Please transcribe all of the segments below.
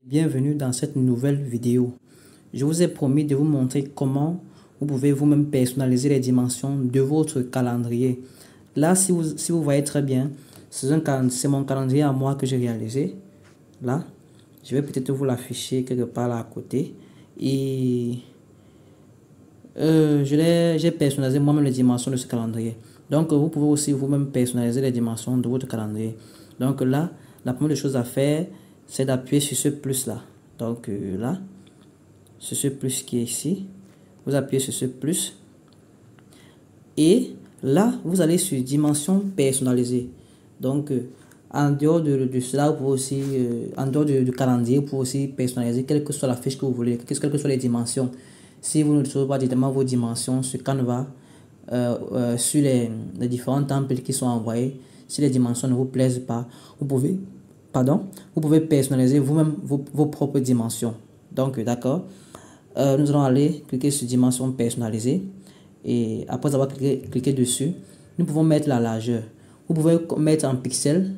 Bienvenue dans cette nouvelle vidéo. Je vous ai promis de vous montrer comment vous pouvez vous-même personnaliser les dimensions de votre calendrier. Là, si vous voyez très bien, c'est mon calendrier à moi que j'ai réalisé. Là, je vais peut-être vous l'afficher quelque part là à côté. Et j'ai personnalisé moi-même les dimensions de ce calendrier. Donc, vous pouvez aussi vous-même personnaliser les dimensions de votre calendrier. Donc là, la première chose à faire, c'est d'appuyer sur ce plus là. Donc là, sur ce plus qui est ici, vous appuyez sur ce plus. Et là, vous allez sur dimension personnalisée. Donc, en dehors de cela, vous pouvez aussi, en dehors du calendrier, vous pouvez aussi personnaliser quelle que soit la fiche que vous voulez, quelles que soient les dimensions. Si vous ne trouvez pas directement vos dimensions sur Canva, sur les différents templates qui sont envoyés, si les dimensions ne vous plaisent pas, vous pouvez personnaliser vous-même vos propres dimensions. Donc, d'accord. Nous allons aller cliquer sur dimension personnalisée. Et après avoir cliqué dessus, nous pouvons mettre la largeur. Vous pouvez mettre en pixels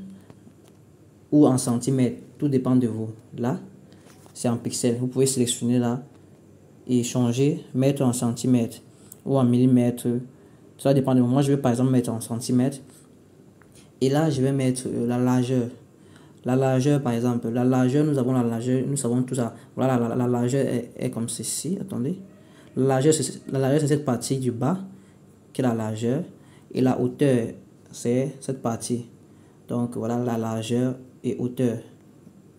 ou en centimètres. Tout dépend de vous. Là, c'est en pixels. Vous pouvez sélectionner là et changer, mettre en centimètres ou en millimètres. Ça dépend de vous. Moi, je vais par exemple mettre en centimètres. Et là, je vais mettre la largeur. La largeur, par exemple, la largeur, nous avons la largeur, nous savons tout ça. Voilà, la largeur est comme ceci. Attendez. La largeur, c'est cette partie du bas qui est la largeur. Et la hauteur, c'est cette partie. Donc, voilà la largeur et hauteur.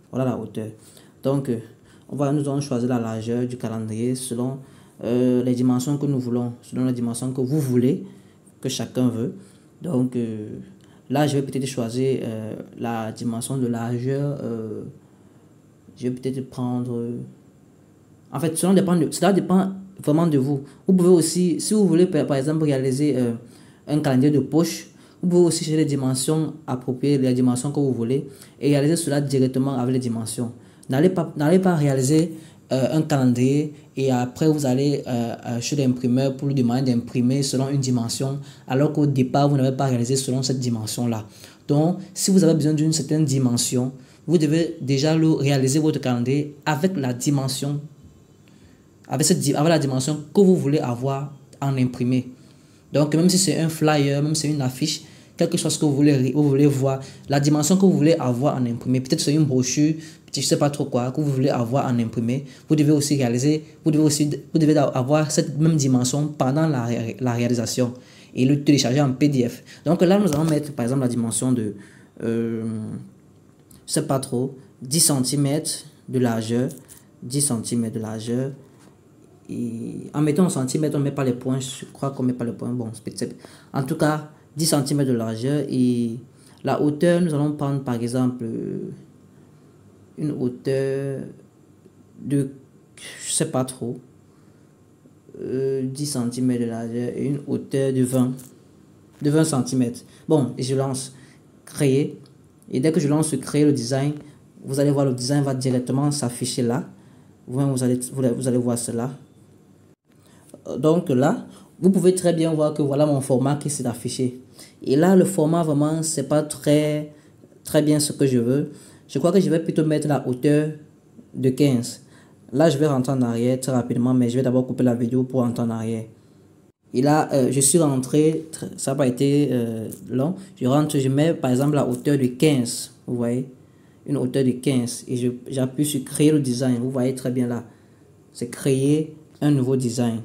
Voilà la hauteur. Donc, nous allons choisir la largeur du calendrier selon les dimensions que nous voulons, selon les dimensions que vous voulez, que chacun veut. Donc, là, je vais peut-être choisir la dimension de largeur. Je vais peut-être prendre... En fait, cela dépend vraiment de vous. Vous pouvez aussi, si vous voulez par exemple réaliser un calendrier de poche, vous pouvez aussi chercher les dimensions appropriées, les dimensions que vous voulez, et réaliser cela directement avec les dimensions. N'allez pas réaliser un calendrier et après vous allez chez l'imprimeur pour lui demander d'imprimer selon une dimension alors qu'au départ vous n'avez pas réalisé selon cette dimension là. Donc si vous avez besoin d'une certaine dimension, vous devez déjà réaliser votre calendrier avec la dimension, avec la dimension que vous voulez avoir en imprimé. Donc même si c'est un flyer, même si c'est une affiche, quelque chose que vous voulez voir, la dimension que vous voulez avoir en imprimé, peut-être c'est une brochure, je ne sais pas trop quoi, que vous voulez avoir en imprimé, vous devez aussi avoir cette même dimension pendant la réalisation et le télécharger en PDF. Donc là, nous allons mettre par exemple la dimension de, je ne sais pas trop, 10 cm de largeur, 10 cm de largeur. Et en mettant en centimètres, on ne met pas les points, je crois qu'on ne met pas les points, bon, en tout cas, 10 cm de largeur. Et la hauteur, nous allons prendre par exemple une hauteur de, je sais pas trop, 10 cm de largeur et une hauteur de 20 cm. Bon, et je lance créer. Et dès que je lance créer le design, vous allez voir le design va directement s'afficher là. Vous allez voir cela. Donc là, vous pouvez très bien voir que voilà mon format qui s'est affiché. Et là, le format vraiment, c'est pas très bien ce que je veux. Je crois que je vais plutôt mettre la hauteur de 15. Là, je vais rentrer en arrière très rapidement, mais je vais d'abord couper la vidéo pour rentrer en arrière. Et là, je suis rentré, ça n'a pas été long. Je mets par exemple la hauteur de 15. Vous voyez, une hauteur de 15. Et j'appuie sur créer le design. Vous voyez très bien là. C'est créer un nouveau design.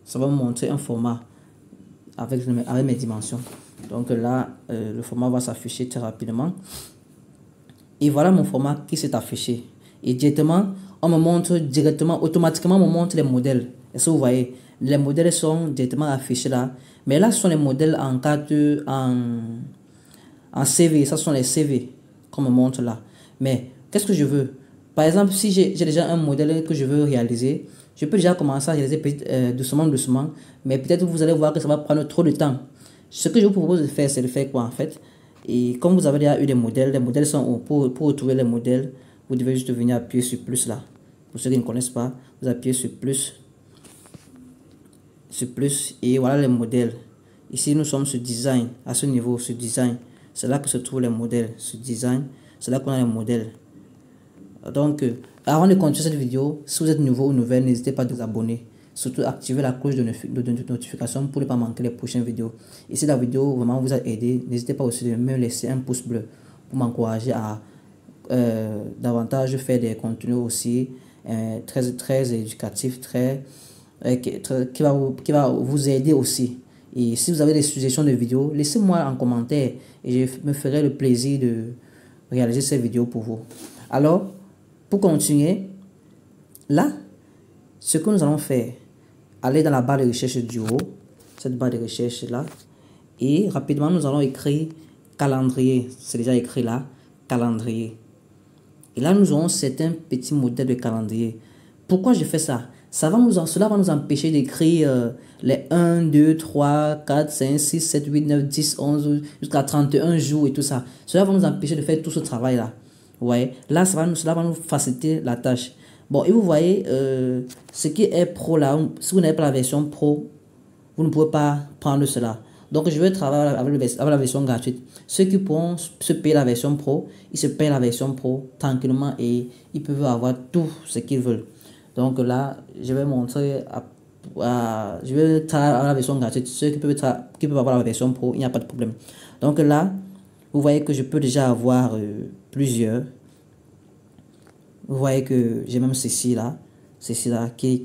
Ça va me montrer un format avec mes dimensions. Donc là, le format va s'afficher très rapidement. Et voilà mon format qui s'est affiché. Et directement, on me montre automatiquement, on me montre les modèles. Est-ce que vous voyez? Les modèles sont directement affichés là. Mais là, ce sont les modèles en CV. Ça sont les CV qu'on me montre là. Mais qu'est-ce que je veux? Par exemple, si j'ai déjà un modèle que je veux réaliser, je peux déjà commencer à réaliser doucement, mais peut-être vous allez voir que ça va prendre trop de temps. Ce que je vous propose de faire, c'est de faire quoi en fait? Et comme vous avez déjà eu des modèles, les modèles sont pour retrouver les modèles, vous devez juste venir appuyer sur plus là. Pour ceux qui ne connaissent pas, vous appuyez sur plus, et voilà les modèles. Ici, nous sommes sur design, à ce niveau, sur design. C'est là que se trouvent les modèles, sur design, c'est là qu'on a les modèles. Donc, avant de continuer cette vidéo, si vous êtes nouveau ou nouvelle, n'hésitez pas à vous abonner. Surtout, activez la cloche de notification pour ne pas manquer les prochaines vidéos. Et si la vidéo vraiment vous a aidé, n'hésitez pas aussi de me laisser un pouce bleu pour m'encourager à davantage faire des contenus aussi très éducatifs, qui va vous aider aussi. Et si vous avez des suggestions de vidéos, laissez-moi en commentaire et je me ferai le plaisir de réaliser ces vidéos pour vous. Alors, pour continuer, là, ce que nous allons faire, aller dans la barre de recherche du haut, cette barre de recherche là, et rapidement nous allons écrire calendrier. C'est déjà écrit là, calendrier. Et là, nous aurons certains petits modèles de calendrier. Pourquoi je fais ça? Cela va nous empêcher d'écrire les 1, 2, 3, 4, 5, 6, 7, 8, 9, 10, 11, jusqu'à 31 jours et tout ça. Cela va nous empêcher de faire tout ce travail-là. Ouais. Là, cela va nous faciliter la tâche. Bon, et vous voyez, ce qui est pro là, si vous n'avez pas la version pro, vous ne pouvez pas prendre cela. Donc, je vais travailler avec la version gratuite. Ceux qui pourront se payer la version pro, ils se payent la version pro tranquillement et ils peuvent avoir tout ce qu'ils veulent. Donc là, je vais montrer, je vais travailler avec la version gratuite. Ceux qui peuvent avoir la version pro, il n'y a pas de problème. Donc là, vous voyez que je peux déjà avoir plusieurs. Vous voyez que j'ai même ceci là qui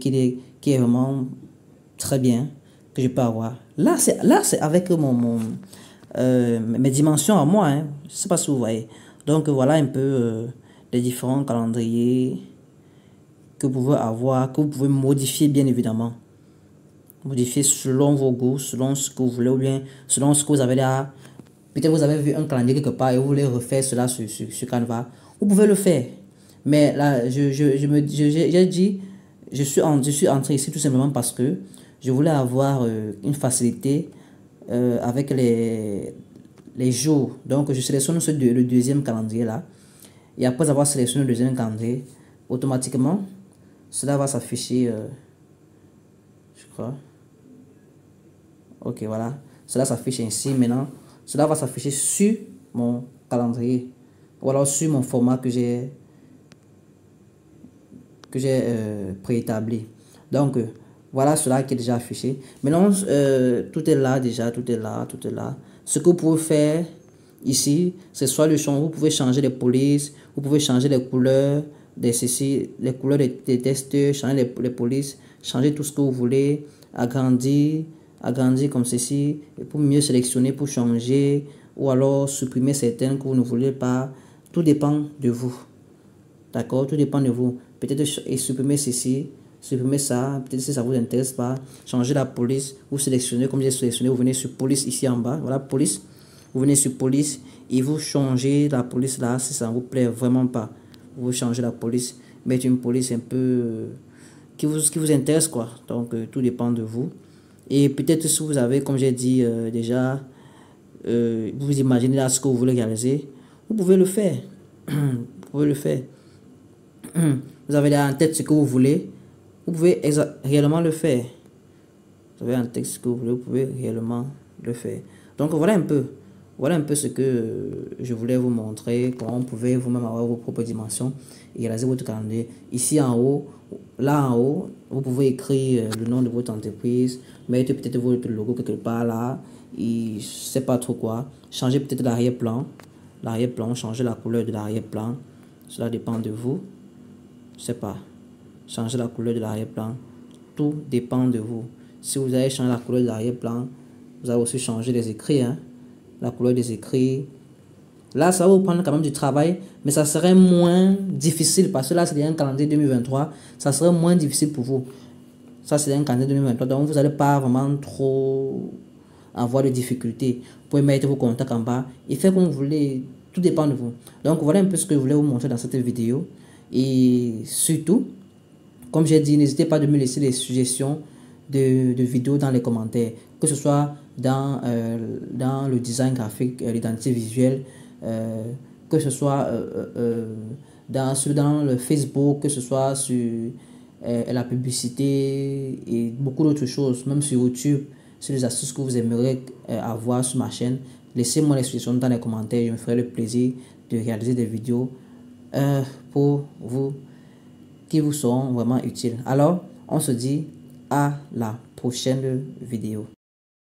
est vraiment très bien, que je peux avoir. Là, c'est avec mes dimensions à moi. Hein. Je ne sais pas si vous voyez. Donc voilà un peu les différents calendriers que vous pouvez avoir, que vous pouvez modifier bien évidemment. Modifier selon vos goûts, selon ce que vous voulez ou bien selon ce que vous avez là. Peut-être vous avez vu un calendrier quelque part et vous voulez refaire cela sur Canva. Vous pouvez le faire. Mais là, j'ai dit, je suis entré ici tout simplement parce que je voulais avoir une facilité avec les jours. Donc, je sélectionne le deuxième calendrier là. Et après avoir sélectionné le deuxième calendrier, automatiquement, cela va s'afficher, je crois. Ok, voilà. Cela s'affiche ainsi. Maintenant, cela va s'afficher sur mon calendrier. Ou alors sur mon format que j'ai préétabli. Donc, voilà cela qui est déjà affiché. Maintenant, tout est là déjà, tout est là. Ce que vous pouvez faire ici, c'est soit le champ, vous pouvez changer les polices, vous pouvez changer les couleurs les couleurs des testeurs, changer les polices, changer tout ce que vous voulez, agrandir comme ceci, et pour mieux sélectionner, pour changer, ou alors supprimer certaines que vous ne voulez pas. Tout dépend de vous. D'accord? Tout dépend de vous. Peut-être supprimer ceci, supprimer ça, peut-être si ça vous intéresse pas, changer la police, vous sélectionnez, comme j'ai sélectionné, vous venez sur police ici en bas, voilà police, vous venez sur police et vous changez la police là si ça ne vous plaît vraiment pas. Vous changez la police, mettez une police un peu qui vous intéresse quoi. Donc tout dépend de vous. Et peut-être si vous avez, comme j'ai dit déjà, vous imaginez là ce que vous voulez réaliser, vous pouvez le faire. Vous pouvez le faire. Vous avez là en tête ce que vous voulez, vous pouvez réellement le faire. Vous avez en tête ce que vous voulez, vous pouvez réellement le faire. Donc voilà un peu ce que je voulais vous montrer, comment vous pouvez vous-même avoir vos propres dimensions et réaliser votre calendrier. Ici en haut, là en haut, vous pouvez écrire le nom de votre entreprise, mettre peut-être votre logo quelque part là, et je sais pas trop quoi. Changer peut-être l'arrière-plan, changer la couleur de l'arrière-plan, cela dépend de vous. Je sais pas, changer la couleur de l'arrière-plan, tout dépend de vous. Si vous avez changé la couleur de l'arrière-plan, vous avez aussi changé les écrits, hein, la couleur des écrits. Là, ça va vous prendre quand même du travail, mais ça serait moins difficile parce que là, c'est un calendrier 2023, ça serait moins difficile pour vous. Ça, c'est un calendrier 2023, donc vous n'allez pas vraiment trop avoir de difficultés. Vous pouvez mettre vos contacts en bas et faire comme vous voulez, tout dépend de vous. Donc, voilà un peu ce que je voulais vous montrer dans cette vidéo. Et surtout, comme j'ai dit, n'hésitez pas de me laisser des suggestions de vidéos dans les commentaires, que ce soit dans le design graphique, l'identité visuelle, que ce soit dans le Facebook, que ce soit sur la publicité et beaucoup d'autres choses, même sur YouTube, sur les astuces que vous aimeriez avoir sur ma chaîne. Laissez-moi les suggestions dans les commentaires, je me ferai le plaisir de réaliser des vidéos pour vous, qui vous seront vraiment utiles. Alors, on se dit à la prochaine vidéo.